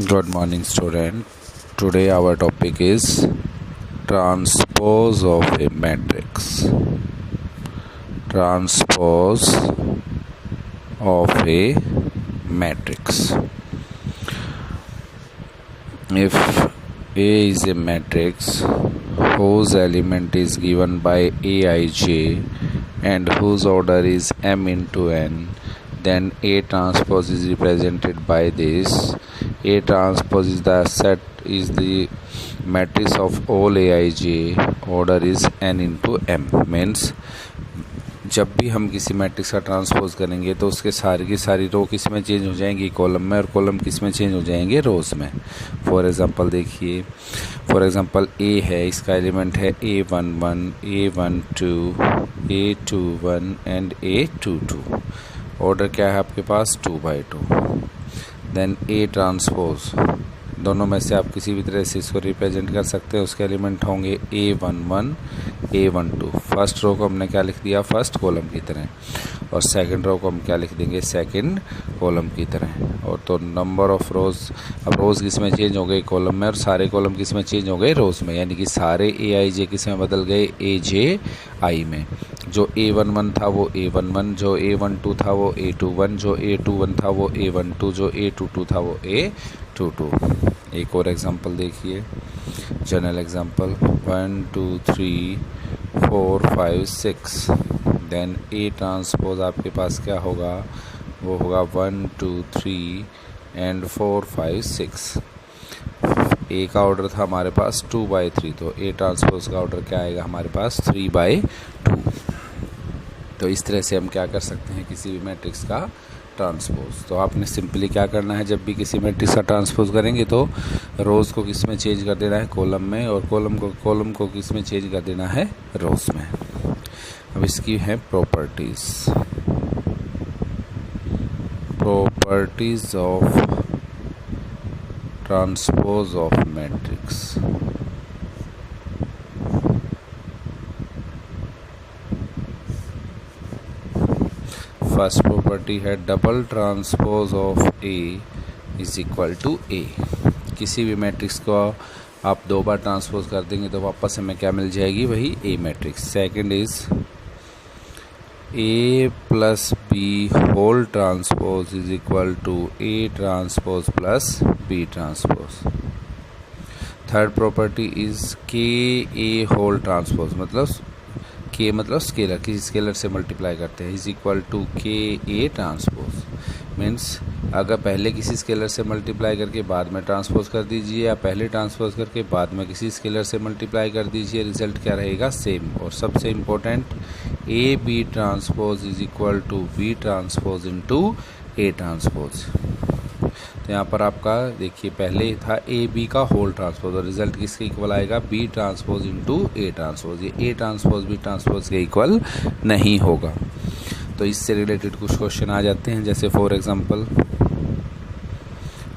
Good morning, student. Today our topic is transpose of a matrix. Transpose of a matrix. If A is a matrix whose element is given by Aij and whose order is m into n, then A transpose is represented by this. A transpose is the matrix of all Aij, order is n into m. Means जब भी हम किसी matrix का transpose करेंगे तो उसके सारी की सारी रो किस में चेंज हो जाएंगी, कॉलम में, और कॉलम किस में चेंज हो जाएंगे, रोज में. फॉर एग्जांपल देखिए, फॉर एग्जांपल ए है, इसका एलिमेंट है A11, A12, A21 and A22. Order क्या है आपके पास, 2/2. देन ए ट्रांसपोज, दोनों में से आप किसी भी तरह से इसको रिप्रेजेंट कर सकते हैं. उसके एलिमेंट होंगे A11, A12. फर्स्ट रो को हमने क्या लिख दिया, फर्स्ट कॉलम की तरह, और सेकंड रो को हम क्या लिख देंगे, सेकंड कॉलम की तरह. और तो नंबर ऑफ रोज, अब रोज किस में चेंज हो गए, कॉलम में, और सारे कॉलम किस में चेंज हो गए, रोज में. यानी कि सारे Aij किस में बदल गए, Aj में. जो A11 था वो A11, जो A12 था वो A21, जो A21 था वो A12, जो A22 था वो A22. एक और एग्जांपल देखिए, general example, 1 2 3 4 5 6. Then A transpose आपके पास क्या होगा, वो होगा 1 2 3 एंड 4 5 6. ए का ऑर्डर था हमारे पास 2/3, तो ए ट्रांसपोज का ऑर्डर क्या आएगा हमारे पास, 3/2. तो इस तरह से हम क्या कर सकते हैं, किसी भी मैट्रिक्स का ट्रांसपोज. तो आपने सिंपली क्या करना है, जब भी किसी मैट्रिक्स का ट्रांसपोज करेंगे तो रोज़ को किस में चेंज कर देना है, कॉलम में, और कॉलम को किस में चेंज कर देना है, रोज़ में. अब इसकी है properties of transpose of matrix. First property है double transpose of A is equal to A. किसी भी मैट्रिक्स को आप दो बार ट्रांसपोज कर देंगे तो वापस हमें क्या मिल जाएगी, वही A matrix. Second is A plus B whole transpose is equal to A transpose plus B transpose. Third property is K A whole transpose, मतलब के मतलब स्केलर, किसी स्केलर से मल्टीप्लाई करते हैं, इज इक्वल टू के ए ट्रांसपोज. मीन्स अगर पहले किसी स्केलर से मल्टीप्लाई करके बाद में ट्रांसपोज कर दीजिए, या पहले ट्रांसपोज करके बाद में किसी स्केलर से मल्टीप्लाई कर दीजिए, रिजल्ट क्या रहेगा, सेम. और सबसे important, A B transpose is equal to B transpose into A transpose. तो यहाँ पर आपका देखिए, पहले था ए बी का होल ट्रांसपोज, और रिजल्ट किसके इक्वल आएगा, B transpose into A transpose. ये ए ट्रांसपोज बी ट्रांसपोज के इक्वल नहीं होगा. तो इससे रिलेटेड कुछ क्वेश्चन आ जाते हैं, जैसे फॉर एग्जांपल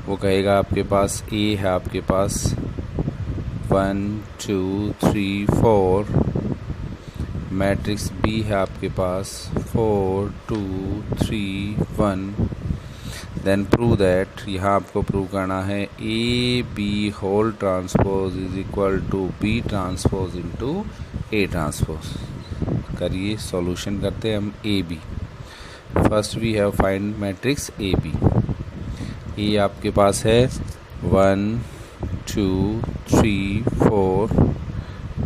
वो कहेगा आपके पास ए है, आपके पास 1 2 3 4, मैट्रिक्स बी है आपके पास 4 2 3 1. देन प्रूव दैट, यहाँ आपको प्रूव करना है A B whole transpose is equal to B transpose into A transpose. करिए, सॉल्यूशन करते हैं हम. A B, first we have find matrix A B. A आपके पास है 1 2 3 4,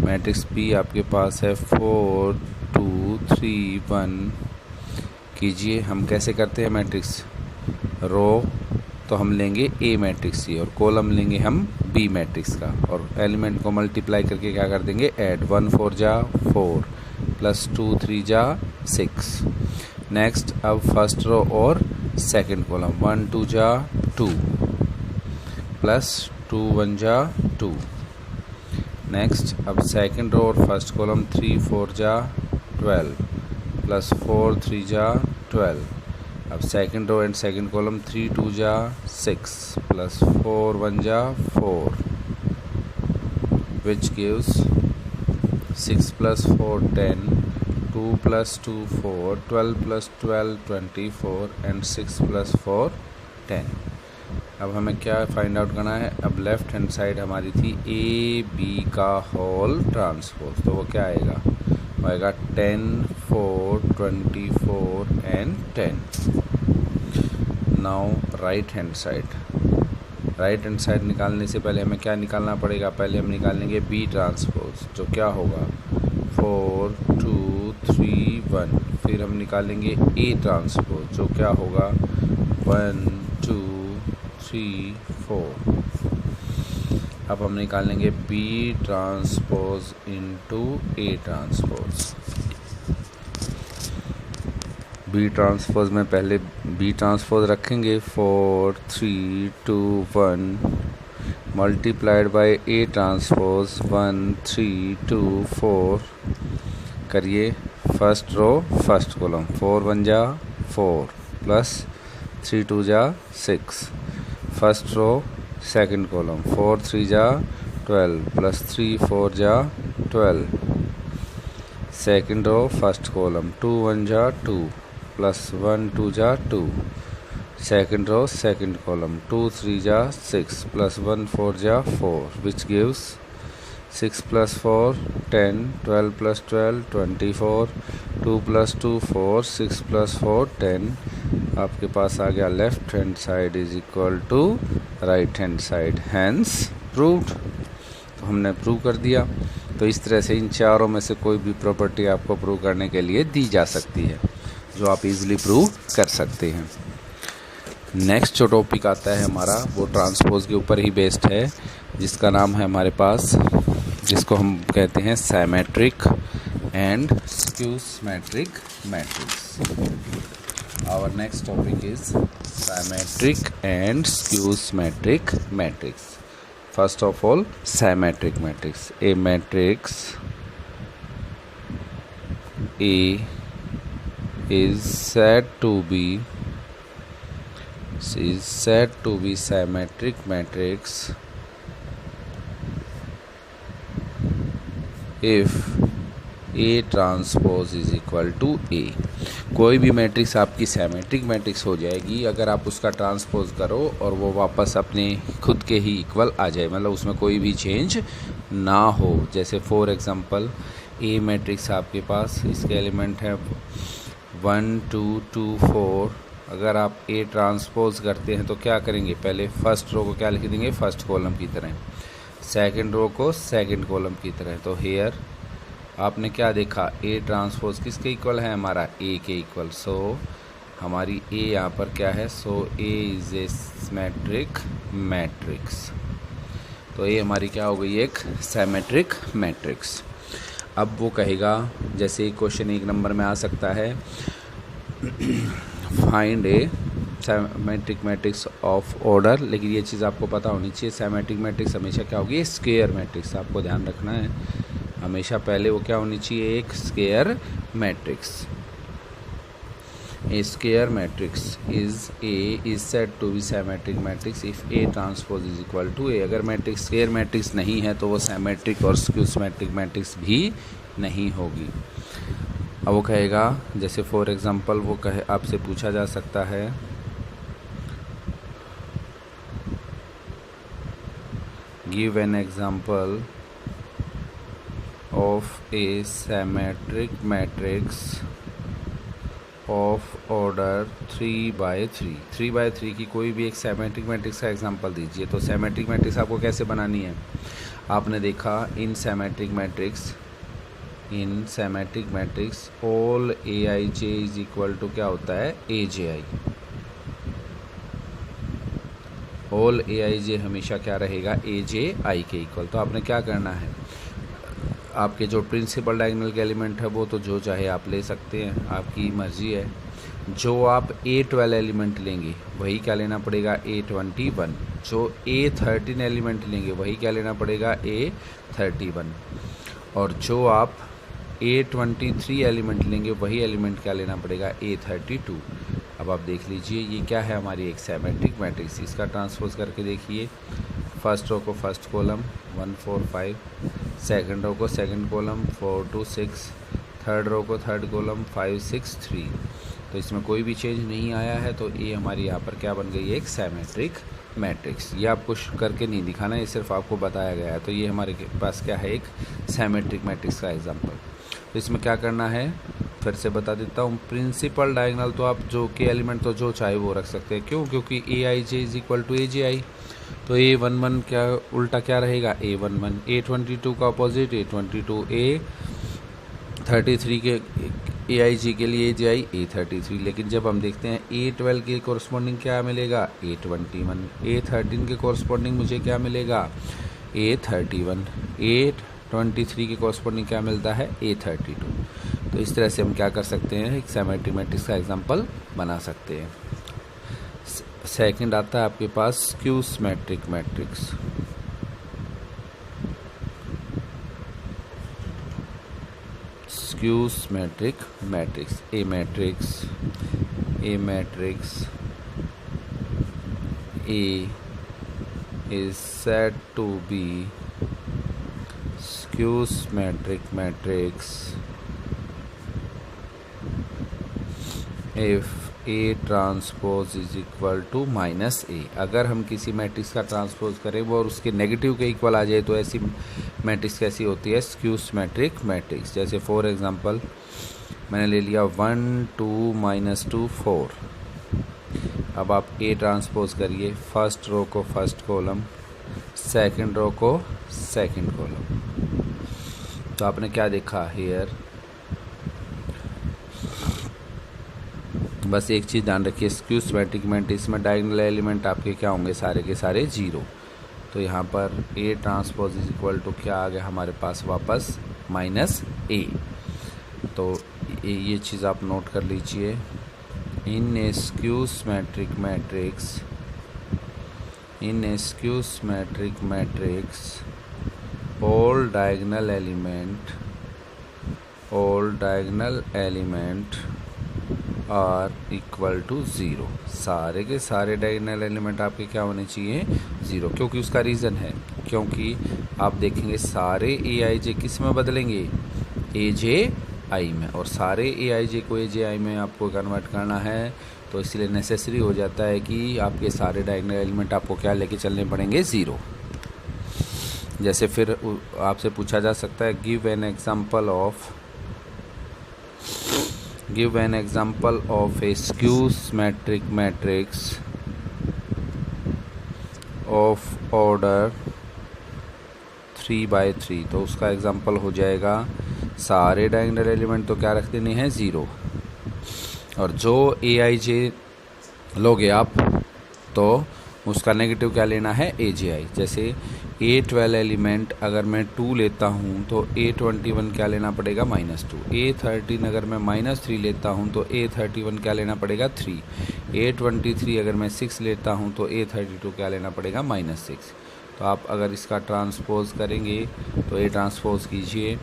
मैट्रिक्स बी आपके पास है 4 2 3 1. कीजिए, हम कैसे करते हैं मैट्रिक्स, रो तो हम लेंगे ए मैट्रिक्स की, और कॉलम लेंगे हम बी मैट्रिक्स का, और एलिमेंट को मल्टीप्लाई करके क्या कर देंगे, ऐड. 1 4 जा 4 प्लस 2 3 जा 6. नेक्स्ट, अब फर्स्ट रो और सेकंड कॉलम, 1 2 जा 2 प्लस 2 1 जा 2. नेक्स्ट, अब सेकंड रो और फर्स्ट कॉलम, 3 4 जा 12 प्लस 4 3 जा 12. अब second row and second column, 3 2 जा 6 प्लस 4 1 जा 4, which gives 6 plus 4 10, 2 plus 2 4, 12 plus 12 24 and 6 plus 4 10. अब हमें क्या फाइंड आउट करना है, अब लेफ्ट हैंड साइड हमारी थी ए बी का होल ट्रांसपोज, तो वो क्या आएगा, वो आएगा 10 4 24 and 10। Now right hand side निकालने से पहले हमें क्या निकालना पड़ेगा, पहले हम निकालेंगे बी ट्रांसपोज, जो क्या होगा 4 2 3 1। फिर हम निकालेंगे ए ट्रांसपोज, जो क्या होगा 1 2 3 4। अब हम निकालेंगे B transpose into A transpose. B transpose में पहले बी ट्रांसपोज रखेंगे 4 3 2 1 मल्टीप्लाइड बाय ए ट्रांसपोज 1 3 2 4। करिए फर्स्ट रो फर्स्ट कॉलम, 4 1 जा 4 प्लस 3 2 जा 6। फर्स्ट रो सेकंड कॉलम, 4 3 जा 12 प्लस 3 4 जा 12। सेकंड रो फर्स्ट कॉलम, 2 1 जा 2 प्लस 1 2 जा 2। सेकंड रो सेकंड कॉलम, 2 3 जा 6 प्लस 1 4 जा 4, which gives 6 plus 4 10, 12 plus 12 24, 2 plus 2 4, 6 plus 4 10। आपके पास आ गया left hand side is equal to right hand side, hence proved. तो हमने प्रूव कर दिया। तो इस तरह से इन चारों में से कोई भी प्रॉपर्टी आपको प्रूव करने के लिए दी जा सकती है, जो आप इजीली प्रूव कर सकते हैं। नेक्स्ट जो टॉपिक आता है हमारा, वो ट्रांसपोज के ऊपर ही बेस्ड है, जिसका नाम है हमारे पास, जिसको हम कहते हैं symmetric and skew symmetric matrix. Our next topic is symmetric and skew-symmetric matrix. First of all, symmetric matrix. A matrix A is said to be symmetric matrix if A transpose is equal to A. कोई भी matrix आपकी symmetric matrix हो जाएगी अगर आप उसका transpose करो और वो वापस अपने खुद के ही इक्वल आ जाए, मतलब उसमें कोई भी चेंज ना हो। जैसे फॉर एग्जांपल ए मैट्रिक्स आपके पास, इसके एलिमेंट हैं 1 2 2 4। अगर आप ए ट्रांसपोज करते हैं तो क्या करेंगे, पहले फर्स्ट रो को क्या लिख देंगे, फर्स्ट कॉलम की तरह, सेकंड रो को सेकंड कॉलम की तरह। तो हेयर आपने क्या देखा, ए ट्रांसपोज किसके इक्वल है, हमारा ए के इक्वल। सो हमारी ए यहाँ पर क्या है, सो ए इज ए सिमेट्रिक मैट्रिक्स। तो ये हमारी क्या हो गई, एक सिमेट्रिक मैट्रिक्स। अब वो कहेगा, जैसे क्वेश्चन 1 नंबर में आ सकता है, find A symmetric matrix of order, लेकिन ये चीज़ आपको पता होनी चाहिए, सिमेट्रिक मैट्रिक्स हमेशा क्या होगी, स्क्वायर मैट्रिक्स। आपको ध्यान रखना है हमेशा पहले वो क्या होनी चाहिए, एक square matrix. A square matrix is said to be symmetric matrix if A transpose is equal to A. अगर मैट्रिक्स स्क्वायर मैट्रिक्स नहीं है तो वो सिमेट्रिक और स्क्यूसिमेट्रिक मैट्रिक्स भी नहीं होगी। अब वो कहेगा, जैसे फॉर एग्जांपल वो कहे, आपसे पूछा जा सकता है, give an example of a symmetric matrix of order 3/3। 3/3 की कोई भी एक सिमेट्रिक मैट्रिक्स का एग्जांपल दीजिए। तो सिमेट्रिक मैट्रिक्स आपको कैसे बनानी है, आपने देखा in symmetric matrix all A I J is equal to क्या होता है, ए जे आई। ऑल ए आई जे हमेशा क्या रहेगा, ए जे आई के इक्वल। तो आपने क्या करना है, आपके जो प्रिंसिपल डायगोनल के एलिमेंट है वो तो जो चाहे आप ले सकते हैं, आपकी मर्जी है। जो आप A12 एलिमेंट लेंगे वही क्या लेना पड़ेगा, A21। जो A13 एलिमेंट लेंगे वही क्या लेना पड़ेगा, A31। और जो आप A23 एलिमेंट लेंगे वही एलिमेंट क्या लेना पड़ेगा, A32। अब आप देख लीजिए ये क्या है, हमारी एक सिमेट्रिक मैट्रिक्स। इसका ट्रांसपोज करके देखिए, फर्स्ट रो को फर्स्ट कॉलम 1 4 5, सेकंड रो को सेकंड कॉलम 4 2 6, थर्ड रो को थर्ड कॉलम 5 6 3। तो इसमें कोई भी चेंज नहीं आया है, तो ए हमारी यहाँ पर क्या बन गई है, एक सिमेट्रिक मैट्रिक्स। ये आपको करके नहीं दिखाना, ये सिर्फ आपको बताया गया है। तो ये हमारे पास क्या है, एक सिमेट्रिक मैट्रिक्स का एग्जांपल। तो इसमें क्या करना है, फिर से बता देता हूँ। प्रिंसिपल डायगोनल तो आप जो के एलिमेंट तो जो चाहे वो रख सकते हैं। क्यों? क्योंकि ए I J is equal to ए जे आई। तो A11 क्या उल्टा क्या रहेगा, A11। A22 का अपोजिट A22। A33 के AIG के लिए AGI A33। लेकिन जब हम देखते हैं A12 के कोरस्पॉन्डिंग क्या मिलेगा, A21। A13 के कोरस्पॉन्डिंग मुझे क्या मिलेगा, A31। A23 के कोरस्पॉन्डिंग क्या मिलता है, A32। तो इस तरह से हम क्या कर सकते हैं, एक सिमेट्रिक मैट्रिक्स का एग्जांपल बना सकते हैं। सेकंड आता है आपके पास skew symmetric matrix. Skew symmetric matrix, a matrix A is said to be skew symmetric matrix if A transpose is equal to minus A. अगर हम किसी मैट्रिक्स का ट्रांसपोज करें वो और उसके नेगेटिव के इक्वल आ जाए तो ऐसी मैट्रिक्स कैसी होती है, स्क्यू सिमेट्रिक मैट्रिक्स। जैसे फॉर एग्जांपल मैंने ले लिया 1 2 -2 4। अब आप ए ट्रांसपोज करिए, फर्स्ट रो को फर्स्ट कॉलम, सेकंड रो को सेकंड कॉलम। तो आपने क्या देखा हियर, बस एक चीज़ ध्यान रखिए, स्क्यू सिमेट्रिक मैट्रिक्स में डायगोनल एलिमेंट आपके क्या होंगे, सारे के सारे जीरो। तो यहाँ पर A transpose is equal to क्या आ गया हमारे पास वापस, माइनस ए। तो ये चीज़ आप नोट कर लीजिए। In a skew symmetric matrix all diagonal element are equal to zero. सारे के सारे डायगोनल एलिमेंट आपके क्या होने चाहिए, ज़ीरो। क्योंकि उसका रीज़न है, क्योंकि आप देखेंगे सारे ए आई जे किस में बदलेंगे, ए जे आई में, और सारे ए आई जे को ए जे आई में आपको कन्वर्ट करना है। तो इसलिए नेसेसरी हो जाता है कि आपके सारे डायगोनल एलिमेंट आपको क्या लेके चलने पड़ेंगे, ज़ीरो। जैसे फिर आपसे पूछा जा सकता है, give an example of A skew symmetric matrix of order 3/3। तो उसका एग्जाम्पल हो जाएगा, सारे डायगोनल एलिमेंट तो क्या रख देने हैं, ज़ीरो, और जो ए आई जे लोगे आप तो उसका नेगेटिव क्या लेना है, ए जे आई। जैसे A12 एलिमेंट अगर मैं 2 लेता हूँ तो A21 क्या लेना पड़ेगा, -2। A13 अगर मैं -3 लेता हूँ तो A31 क्या लेना पड़ेगा, 3। A23 अगर मैं 6 लेता हूँ तो A32 क्या लेना पड़ेगा, -6। तो आप अगर इसका ट्रांसपोज करेंगे तो ए ट्रांसपोज कीजिए,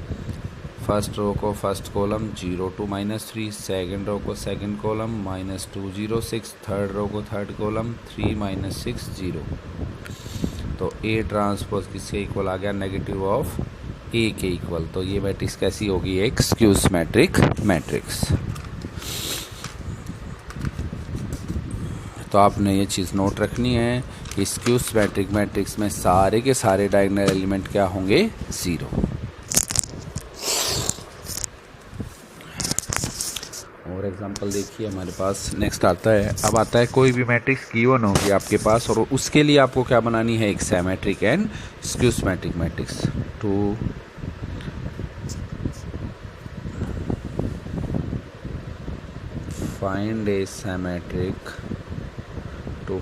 फर्स्ट रो को first column 0 to -3, second row को सेकंड कॉलम -2 0 6, थर्ड रो को थर्ड कॉलम 3 - 6 0। तो ए ट्रांसपोज किसके इक्वल आ गया, नेगेटिव ऑफ ए के इक्वल। तो ये मैट्रिक्स कैसी होगी, एक स्क्यू सिमेट्रिक मैट्रिक्स। तो आपने ये चीज़ नोट रखनी है कि स्क्यू सिमेट्रिक मैट्रिक्स में सारे के सारे डायगोनल एलिमेंट क्या होंगे, ज़ीरो। और एग्जांपल देखिए हमारे पास नेक्स्ट आता है, अब आता है कोई भी मैट्रिक्स गिवन होगी आपके पास और उसके लिए आपको क्या बनानी है, एक symmetric and skew symmetric matrix. To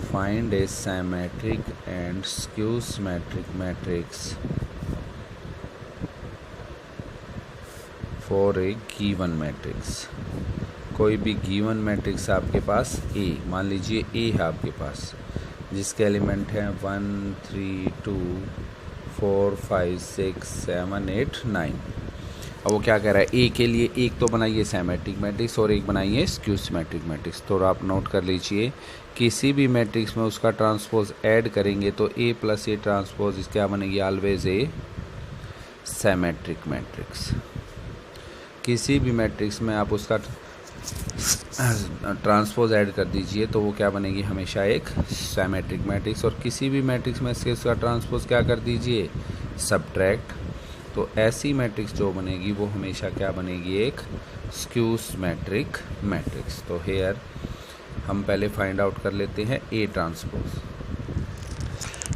find a symmetric and skew symmetric matrix for a given matrix। कोई भी गिवन मैट्रिक्स आपके पास ए, मान लीजिए ए है आपके पास, जिसके एलिमेंट हैं 1 3 2 4 5 6 7 8 9। अब वो क्या कह रहा है, ए के लिए एक तो बनाइए सिमेट्रिक मैट्रिक्स और एक बनाइए स्क्यू सिमेट्रिक मैट्रिक्स। तो आप नोट कर लीजिए, किसी भी मैट्रिक्स में उसका ट्रांसपोज ऐड करेंगे तो ए प्लस ए ट्रांसपोज क्या बनेगी, ऑलवेज ए सिमेट्रिक मैट्रिक्स। किसी भी मैट्रिक्स में आप उसका ट्रांसपोज ऐड कर दीजिए तो वो क्या बनेगी, हमेशा एक सिमेट्रिक मैट्रिक्स। और किसी भी मैट्रिक्स में से इसका ट्रांसपोज क्या कर दीजिए, सब्ट्रैक्ट। तो ऐसी मैट्रिक्स जो बनेगी वो हमेशा क्या बनेगी, एक स्क्यू सिमेट्रिक मैट्रिक्स। तो हेयर हम पहले फाइंड आउट कर लेते हैं ए ट्रांसपोज।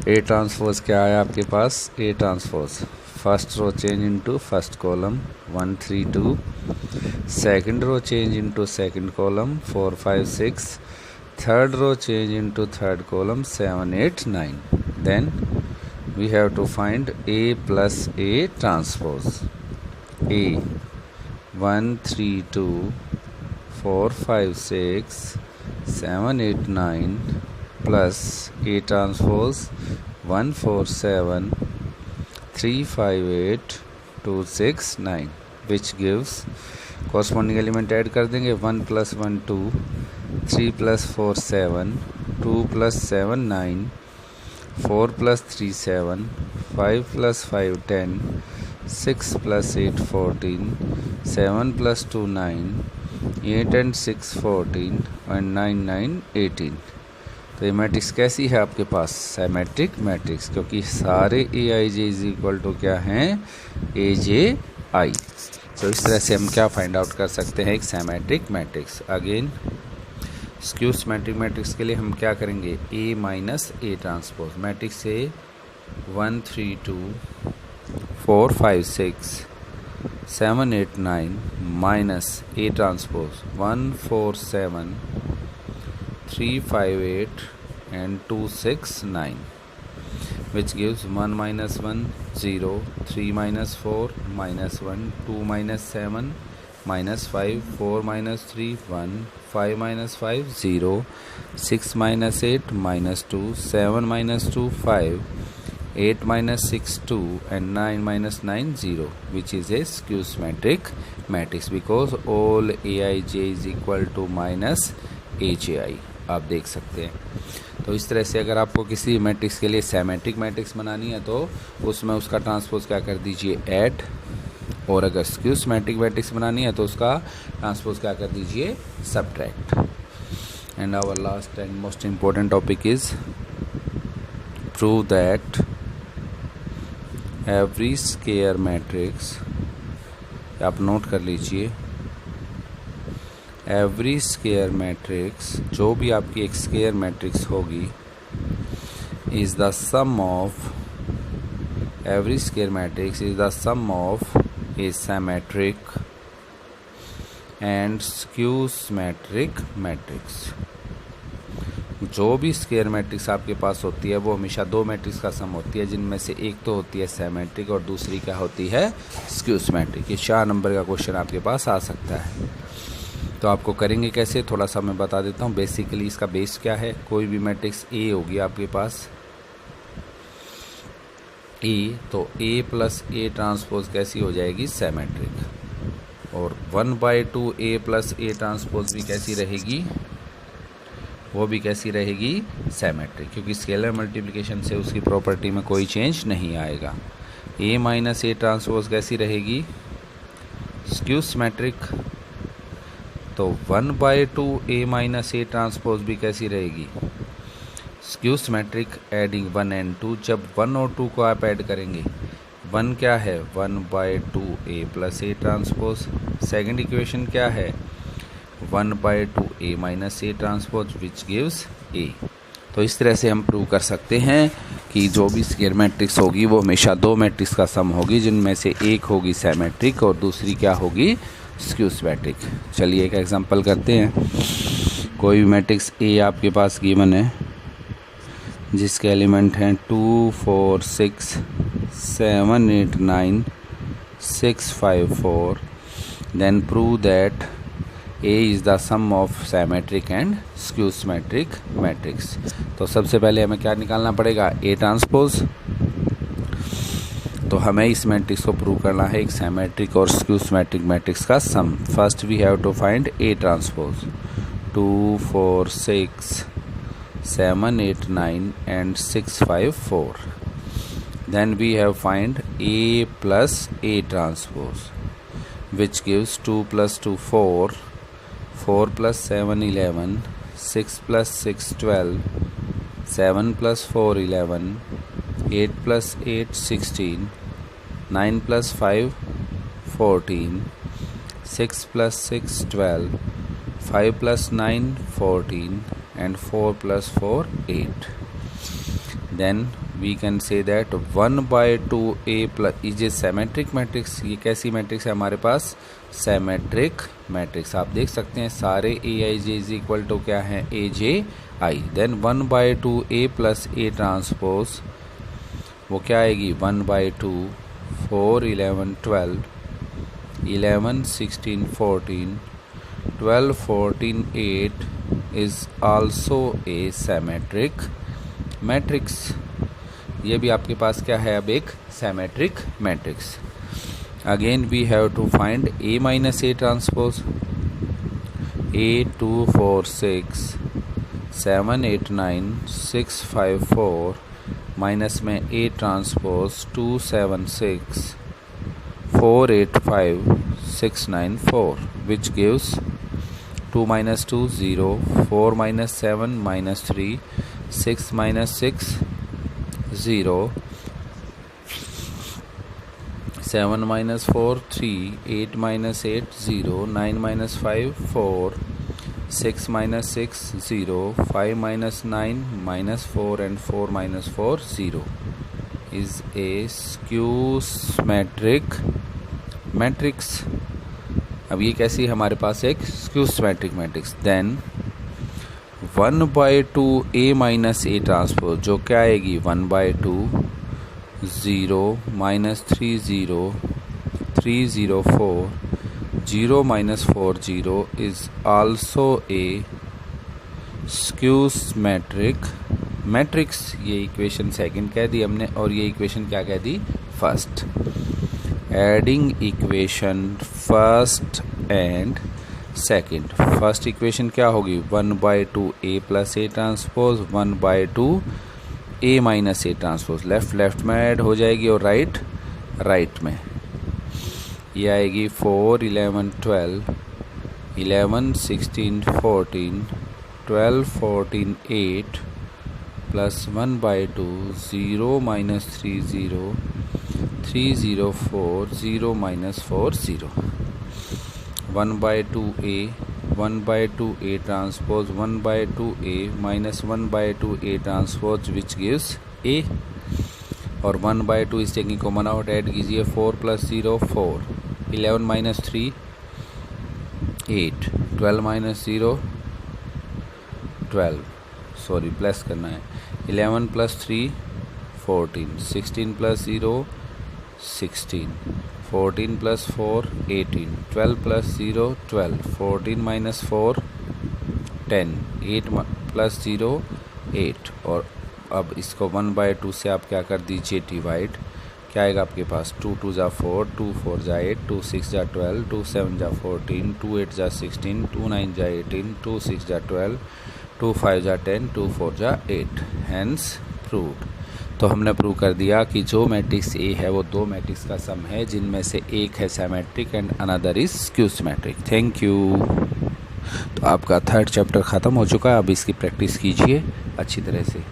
ए ट्रांसपोज क्या है आपके पास, A transpose first row change into first column 1 3 2, second row change into second column 4 5 6, third row change into third column 7 8 9. Then we have to find A plus A transpose. A 1 3 2 4 5 6 7 8 9 plus A transpose 1 4 7 3 5 8 2 6 9, which gives corresponding element add कर देंगे 1 + 1 2, 3 + 4 7, 2 + 7 9, 4 + 3 7, 5 + 5 10, 6 + 8 14, 7 + 2 9, 8 and 6 14 and 9 9 18। तो ये matrix कैसी है आपके पास, symmetric matrix, क्योंकि सारे ए I J is equal to क्या हैं, ए जे आई। तो इस तरह से हम क्या फाइंड आउट कर सकते हैं, एक symmetric matrix. Again skew symmetric matrix के लिए हम क्या करेंगे, ए माइनस ए ट्रांसपोज। मैट्रिक्स से 1 3 2 4 5 6 7 8 9 minus A transpose 1 4 7 3 5 8 and 2 6 9, which gives 1 minus 1 0, 3 minus 4 minus 1, 2 minus 7 minus 5, 4 minus 3 1, 5 minus 5 0, 6 minus 8 minus 2, 7 minus 2 5, 8 minus 6 2 and 9 minus 9 0, which is a skew symmetric matrix because all aij is equal to minus aji। आप देख सकते हैं। तो इस तरह से अगर आपको किसी मैट्रिक्स के लिए सिमेट्रिक मैट्रिक्स बनानी है तो उसमें उसका ट्रांसपोज क्या कर दीजिए, ऐड। और अगर स्क्यू सिमेट्रिक मैट्रिक्स बनानी है तो उसका ट्रांसपोज क्या कर दीजिए, subtract. And our last and most important topic is prove that every square matrix, आप नोट कर लीजिए, एवरी स्क्वायर मैट्रिक्स, जो भी आपकी एक स्क्वायर मैट्रिक्स होगी, is the sum of, every square matrix is the sum of a symmetric and skew symmetric matrix. जो भी स्क्वायर मैट्रिक्स आपके पास होती है वो हमेशा दो मैट्रिक्स का सम होती है, जिनमें से एक तो होती है सिमेट्रिक और दूसरी क्या होती है, स्क्यू सिमेट्रिक। ये 4 नंबर का क्वेश्चन आपके पास आ सकता है। तो आपको करेंगे कैसे, थोड़ा सा मैं बता देता हूँ। बेसिकली इसका बेस क्या है, कोई भी मैट्रिक्स ए होगी आपके पास, ए, तो ए प्लस ए ट्रांसपोज कैसी हो जाएगी, सिमेट्रिक। और 1/2 ए प्लस ए ट्रांसपोज भी कैसी रहेगी, वो भी कैसी रहेगी, सिमेट्रिक, क्योंकि स्केलर मल्टीप्लिकेशन से उसकी प्रॉपर्टी में कोई चेंज नहीं आएगा। ए माइनस ए ट्रांसपोज कैसी रहेगी, स्क्यू सिमेट्रिक। तो 1/2 ए माइनस ए ट्रांसपोज भी कैसी रहेगी, स्क्यू सिमेट्रिक। एडिंग 1 and 2, जब 1 और 2 को आप ऐड करेंगे, 1 क्या है, 1/2 A plus A transpose. Second equation क्या है, 1/2 A minus A transpose, which gives A. तो इस तरह से हम प्रूव कर सकते हैं कि जो भी स्क्वायर मैट्रिक्स होगी वो हमेशा दो मैट्रिक्स का सम होगी, जिनमें से एक होगी सिमेट्रिक और दूसरी क्या होगी, स्क्यू सिमेट्रिक। चलिए एक एग्जांपल करते हैं। कोई भी मैट्रिक्स ए आपके पास गिवन है, जिसके एलिमेंट हैं 2 4 6 7 8 9 6 5 4, then prove that A is the sum of symmetric and skew symmetric matrix. तो सबसे पहले हमें क्या निकालना पड़ेगा, ए ट्रांसपोज। तो हमें इस मैट्रिक्स को प्रूव करना है एक सिमेट्रिक और स्क्यू सिमेट्रिक मैट्रिक्स का सम। First we have to find A transpose. 2 4 6 7 8 9 and 6 5 4. Then we have find A plus A transpose, which gives 2 plus 2 4, 4 plus 7 11, 6 plus 6 12, 7 plus 4 11, 8 plus 8 16, 9 plus 5 14, 6 plus 6 12, 5 plus 9 14, and 4 plus 4 8. Then we can say that 1 by 2a plus is a symmetric matrix. ये कैसी matrix है हमारे पास? symmetric matrix. आप देख सकते हैं सारे aij is equal to क्या है? aj i. Then 1 by 2a plus a transpose वो क्या आएगी? 1 by 2 4 11 12 11 16 14 12 14 8 is also a symmetric matrix. ये भी आपके पास क्या है? अब एक symmetric matrix. Again we have to find a minus a transpose. 8 2 4 6 7 8 9 6 5 4 minus में a transpose 2 7 6 4 8 5 6 9 4 which gives 2 minus 2 0 4 minus 7 minus 3 6 minus 6 0 7 minus 4 3 8 minus 8 0 9 minus 5 4 6 minus 6 0 5 minus 9 minus 4 and 4 minus 4 0 is a skew symmetric matrix. अब ये कैसी हमारे पास एक skew symmetric matrix. Then 1 by 2 a minus a transpose जो क्या आएगी? 1 by 2 0 minus 3 0 3 0 4 0 minus 4 0 is also a skew symmetric matrix. ये इक्वेशन सेकंड कह दी हमने और ये इक्वेशन क्या कह दी? First. Adding equation first and second. First equation क्या होगी? 1 by 2 a plus a transpose 1 by 2 a minus a transpose. Left में ऐड हो जाएगी और राइट में ये आएगी 4 11 12 11 16 14 12 14 8 plus 1 by 2 0 minus 3 0 3 0 4 0 minus 4 0. 1 by 2a 1 by 2a transpose 1 by 2a minus 1 by 2a transpose which gives a. और 1 by 2 is taking common out. Add कीजिए 4 plus 0 4 11 minus 3 8 12 minus 0 12 sorry plus करना है. 11 plus 3 14 16 plus 0 16 14 plus 4 18 12 plus 0 12 14 minus 4 10 8 plus 0 8. और अब इसको 1 by 2 से आप क्या कर दीजिए? डिवाइड. क्या आएगा आपके पास? 2 2 जा 4 2 4 जा 8 2 6 जा 12 2 7 जा 14 2 8 जा 16 2 9 जा 18 2 6 जा 12 2 5 जा 10 2 4 जा 8. Hence proved. तो हमने प्रूव कर दिया कि जो मैट्रिक्स ए है वो दो मैट्रिक्स का सम है जिनमें से एक है symmetric and another is skew symmetric. Thank you. तो आपका थर्ड चैप्टर ख़त्म हो चुका है. अब इसकी प्रैक्टिस कीजिए अच्छी तरह से.